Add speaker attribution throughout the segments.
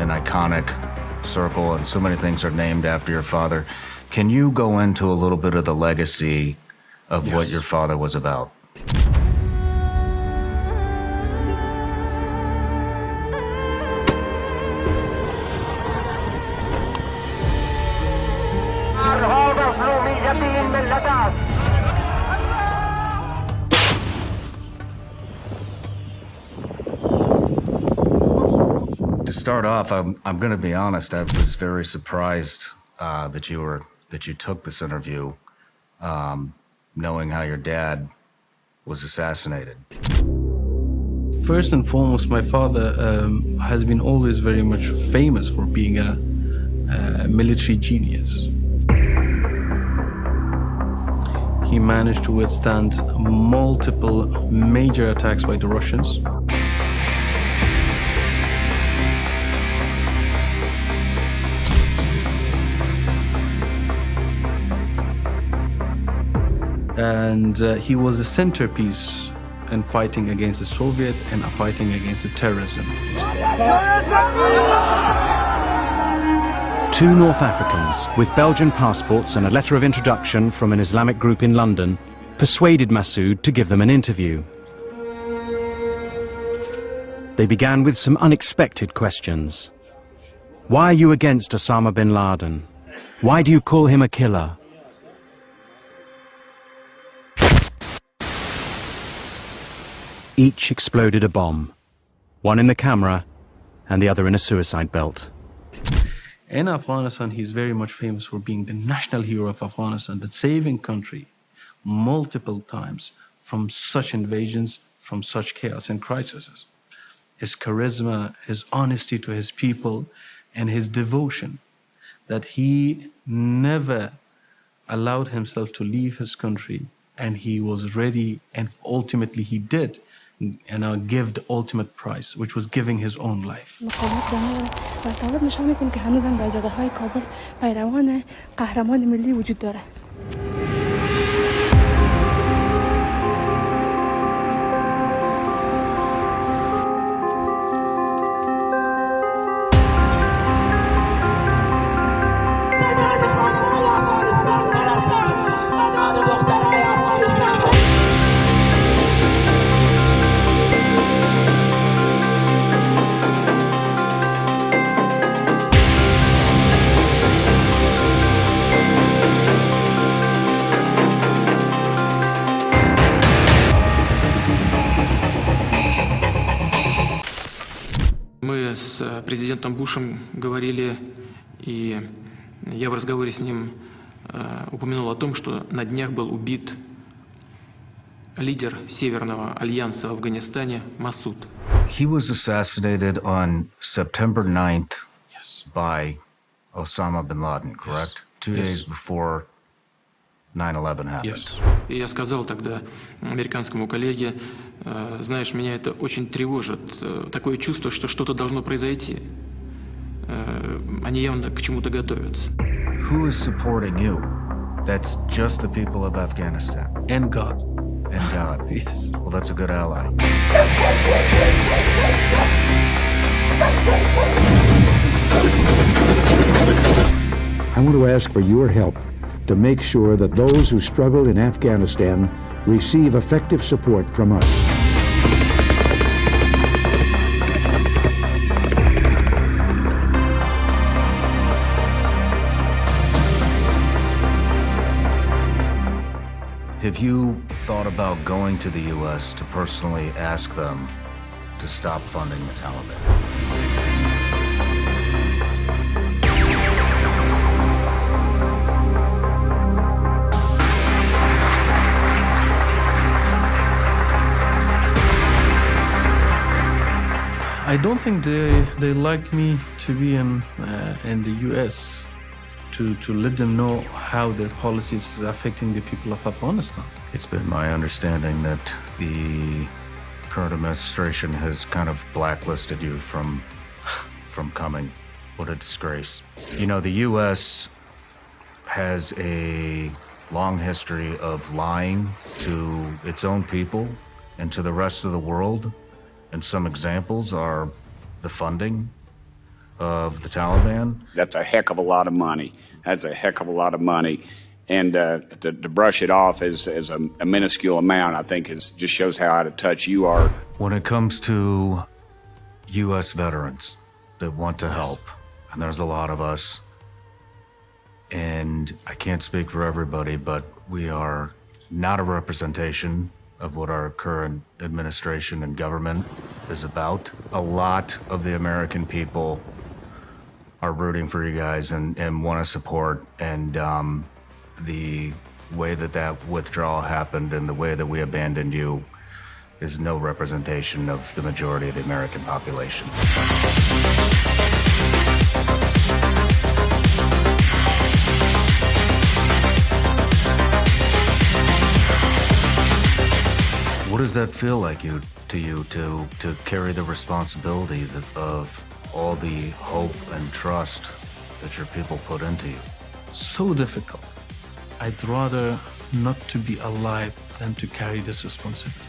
Speaker 1: an iconic circle, and so many things are named after your father. Can you go into a little bit of the legacy of what your father was about? To start off, I'm going to be honest. I was very surprised that you took this interview, knowing how your dad was assassinated.
Speaker 2: First and foremost, my father has been always very much famous for being a military genius. He managed to withstand multiple major attacks by the Russians. And he was the centerpiece in fighting against the Soviet and fighting against the terrorism.
Speaker 3: Two North Africans with Belgian passports and a letter of introduction from an Islamic group in London persuaded Massoud to give them an interview. They began with some unexpected questions. Why are you against Osama bin Laden? Why do you call him a killer? Each exploded a bomb, one in the camera and the other in a suicide belt.
Speaker 2: In Afghanistan, he's very much famous for being the national hero of Afghanistan, that saving country multiple times from such invasions, from such chaos and crises. His charisma, his honesty to his people, and his devotion, that he never allowed himself to leave his country, and he was ready, and ultimately he did, and give the ultimate price, which was giving his own life.
Speaker 4: Мы с президентом Бушем говорили, и я в разговоре с ним упомянул о том, что на днях был убит лидер Северного альянса в Афганистане Масуд.
Speaker 1: He was assassinated on September 9th by Osama bin Laden, correct? 2 days before 9/11 happened.
Speaker 4: И я сказал тогда американскому коллеге, знаешь, меня это очень тревожит, такое чувство, что что-то должно произойти. Они явно к чему-то готовятся.
Speaker 1: Who is supporting you? That's just the people of Afghanistan.
Speaker 2: And God.
Speaker 1: And God.
Speaker 2: Yes.
Speaker 1: Well, that's a good ally.
Speaker 5: I want to ask for your help to make sure that those who struggle in Afghanistan receive effective support from us.
Speaker 1: Have you thought about going to the U.S. to personally ask them to stop funding the Taliban?
Speaker 2: I don't think they like me to be in the U.S. to let them know how their policies is affecting the people of Afghanistan.
Speaker 1: It's been my understanding that the current administration has kind of blacklisted you from coming. What a disgrace. You know, the U.S. has a long history of lying to its own people and to the rest of the world. And some examples are the funding of the Taliban.
Speaker 6: That's a heck of a lot of money. That's a heck of a lot of money. And to brush it off as a minuscule amount, I think just shows how out of touch you are.
Speaker 1: When it comes to U.S. veterans that want to help, and there's a lot of us, and I can't speak for everybody, but we are not a representation of what our current administration and government is about. A lot of the American people are rooting for you guys and want to support, and the way that withdrawal happened and the way that we abandoned you is no representation of the majority of the American population. What does that feel like to you to carry the responsibility of all the hope and trust that your people put into you?
Speaker 2: So difficult. I'd rather not to be alive than to carry this responsibility,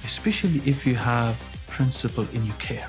Speaker 2: especially if you have principle in your care.